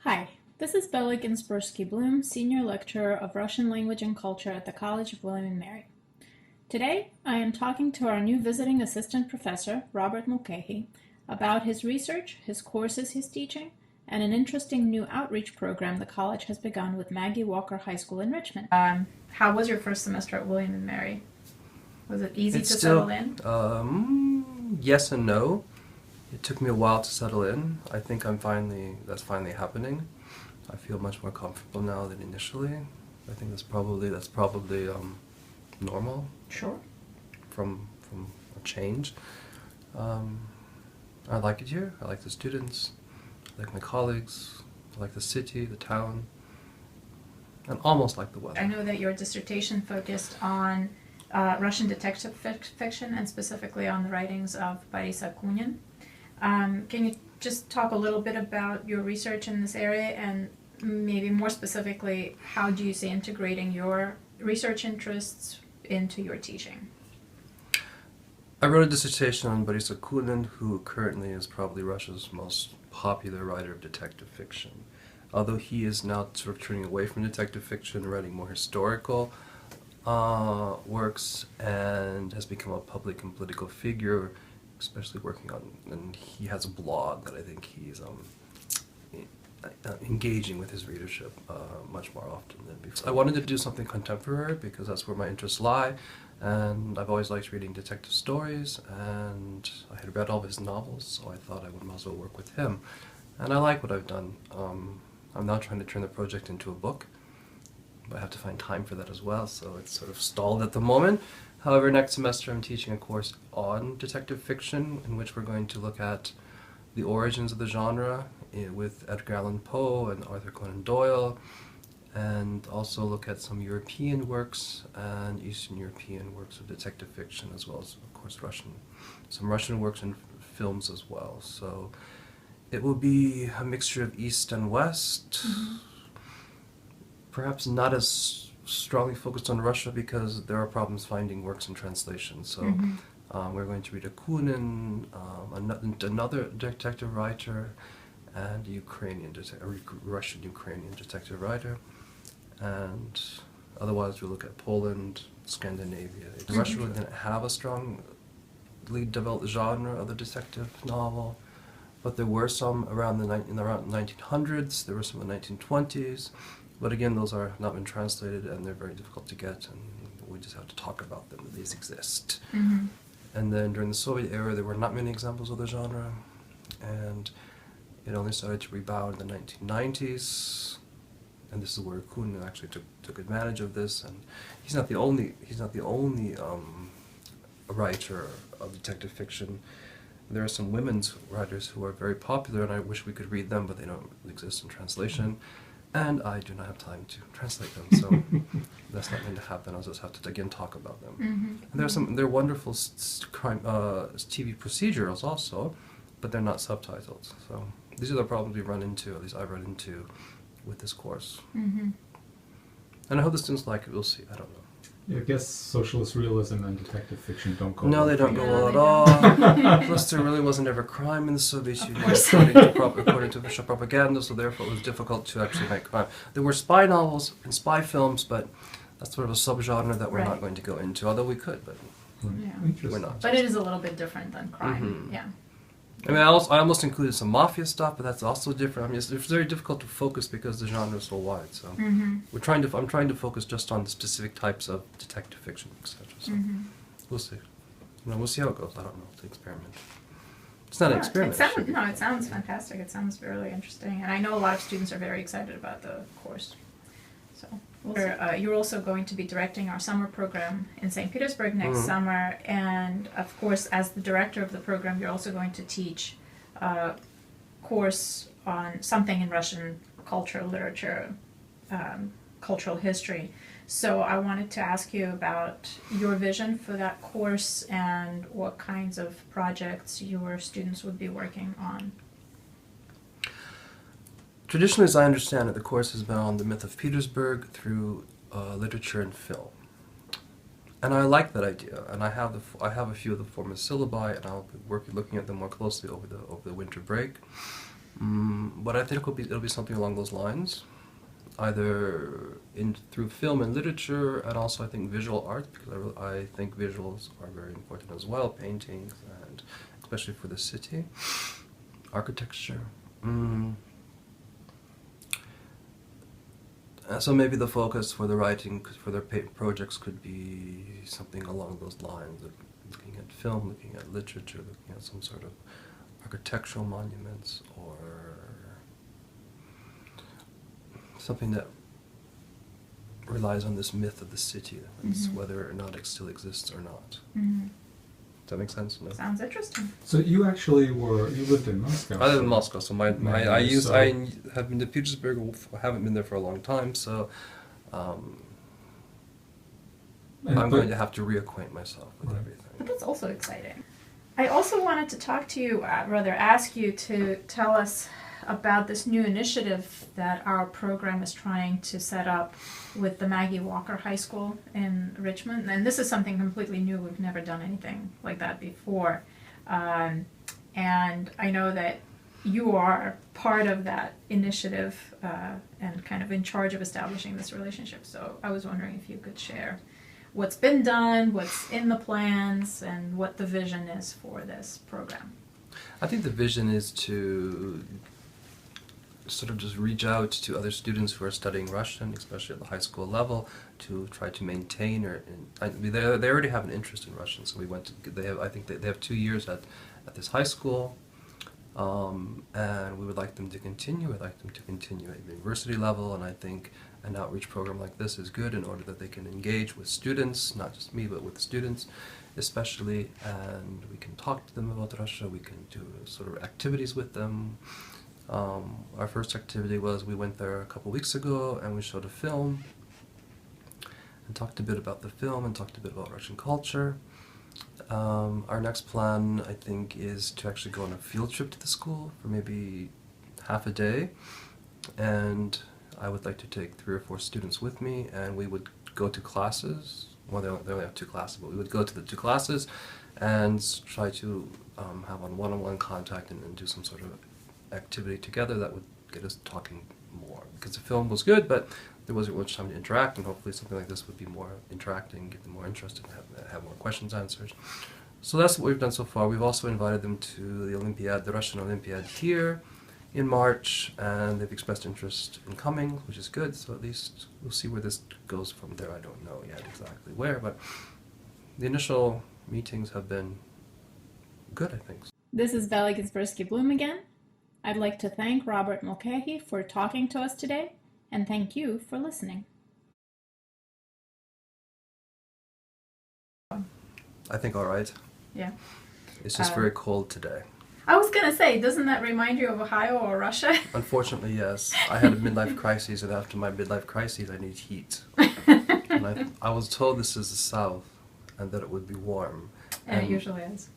Hi, this is Bella Ginsburski-Bloom, Senior Lecturer of Russian Language and Culture at the College of William and Mary. Today, I am talking to our new visiting assistant professor, Robert Mulcahy, about his research, his courses he's teaching, and an interesting new outreach program the college has begun with Maggie Walker High School in Richmond. How was your first semester at William and Mary? Was it easy to settle in? Yes and no. It took me a while to settle in. I think that's finally happening. I feel much more comfortable now than initially. I think that's probably normal. Sure. From a change. I like it here. I like the students. I like my colleagues. I like the city, the town, and almost like the weather. I know that your dissertation focused on Russian detective fiction and specifically on the writings of Boris Akunin. Can you just talk a little bit about your research in this area and maybe more specifically, how do you see integrating your research interests into your teaching? I wrote a dissertation on Boris Akunin, who currently is probably Russia's most popular writer of detective fiction. Although he is now sort of turning away from detective fiction and writing more historical works and has become a public and political figure, especially working on, and he has a blog that I think he's engaging with his readership much more often than before. I wanted to do something contemporary because that's where my interests lie, and I've always liked reading detective stories, and I had read all of his novels, so I thought I would might as well work with him. And I like what I've done. I'm now trying to turn the project into a book, but I have to find time for that as well, so it's sort of stalled at the moment. However, next semester I'm teaching a course on detective fiction in which we're going to look at the origins of the genre with Edgar Allan Poe and Arthur Conan Doyle, and also look at some European works and Eastern European works of detective fiction, as well as, of course, some Russian works and films as well. So it will be a mixture of East and West, perhaps not as strongly focused on Russia because there are problems finding works in translation. So we're going to read Akunin, another detective writer, and a Russian-Ukrainian detective writer. And otherwise we'll look at Poland, Scandinavia. Russia didn't have a strongly developed genre of the detective novel, but there were some around in the around 1900s, there were some in the 1920s. But again, those have not been translated, and they're very difficult to get, and we just have to talk about them. These exist. And then during the Soviet era, there were not many examples of the genre, and it only started to rebound in the 1990s. And this is where Kunin actually took advantage of this. And he's not the only writer of detective fiction. There are some women's writers who are very popular, and I wish we could read them, but they don't exist in translation. And I do not have time to translate them, so that's not going to happen. I'll just have to again talk about them. And there are wonderful crime TV procedurals also, but they're not subtitled. So these are the problems we run into, at least I've run into, with this course. And I hope the students like it. We'll see. I don't know. Yeah, I guess socialist realism and detective fiction don't go No, well they don't together. go well at all. Plus, there really wasn't ever crime in the Soviet Union, according to official propaganda, so therefore it was difficult to actually make crime. There were spy novels and spy films, but that's sort of a subgenre that we're not going to go into, although we could, but we're not. But it is a little bit different than crime, yeah. I mean, I almost included some mafia stuff, but that's also different. I mean, it's very difficult to focus because the genre is so wide. So I'm trying to focus just on the specific types of detective fiction, etc. So we'll see. We'll see how it goes. I don't know. It's an experiment. It's not an experiment. It sounds fantastic. It sounds really interesting, and I know a lot of students are very excited about the course. So you're also going to be directing our summer program in St. Petersburg next summer, and of course, as the director of the program, you're also going to teach a course on something in Russian culture, literature, cultural history. So I wanted to ask you about your vision for that course and what kinds of projects your students would be working on. Traditionally, as I understand it, the course has been on the myth of Petersburg through literature and film. And I like that idea, and I have a few of the former syllabi, and I'll be looking at them more closely over the winter break. But I think it'll be something along those lines, either through film and literature, and also I think visual art, because I think visuals are very important as well, paintings, and especially for the city, architecture. So maybe the focus for the writing, for their projects could be something along those lines, of looking at film, looking at literature, looking at some sort of architectural monuments, or something that relies on this myth of the city, whether or not it still exists or not. Does that make sense? No? Sounds interesting. So you lived in Moscow. I live in Moscow, so I have been to Petersburg. I haven't been there for a long time, so I'm going to have to reacquaint myself with everything. But that's also exciting. I also wanted to talk to you, rather ask you to tell us about this new initiative that our program is trying to set up with the Maggie Walker High School in Richmond. And this is something completely new. We've never done anything like that before. And I know that you are part of that initiative and kind of in charge of establishing this relationship. So I was wondering if you could share what's been done, what's in the plans, and what the vision is for this program. I think the vision is to sort of just reach out to other students who are studying Russian, especially at the high school level, to try to maintain they already have an interest in Russian, so we went to, I think they have 2 years at this high school, and we would like them to continue. We'd like them to continue at university level, and I think an outreach program like this is good in order that they can engage with students, not just me, but with students especially, and we can talk to them about Russia, we can do sort of activities with them. Our first activity was we went there a couple weeks ago and we showed a film and talked a bit about the film and talked a bit about Russian culture. Our next plan, I think, is to actually go on a field trip to the school for maybe half a day, and I would like to take 3 or 4 students with me, and we would go to classes. Well, they only have 2 classes, but we would go to the 2 classes and try to have one-on-one contact and do some sort of activity together that would get us talking more. Because the film was good, but there wasn't much time to interact, and hopefully something like this would be more interacting, get them more interested, have more questions answered. So that's what we've done so far. We've also invited them to the Olympiad, the Russian Olympiad here in March, and they've expressed interest in coming, which is good. So at least we'll see where this goes from there. I don't know yet exactly where, but the initial meetings have been good, I think. This is Bella Ginsburski-Bloom again. I'd like to thank Robert Mulcahy for talking to us today, and thank you for listening. I think all right. Yeah. It's just very cold today. I was going to say, doesn't that remind you of Ohio or Russia? Unfortunately, yes. I had a midlife crisis, and after my midlife crisis, I need heat. And I was told this is the South, and that it would be warm. And it usually is.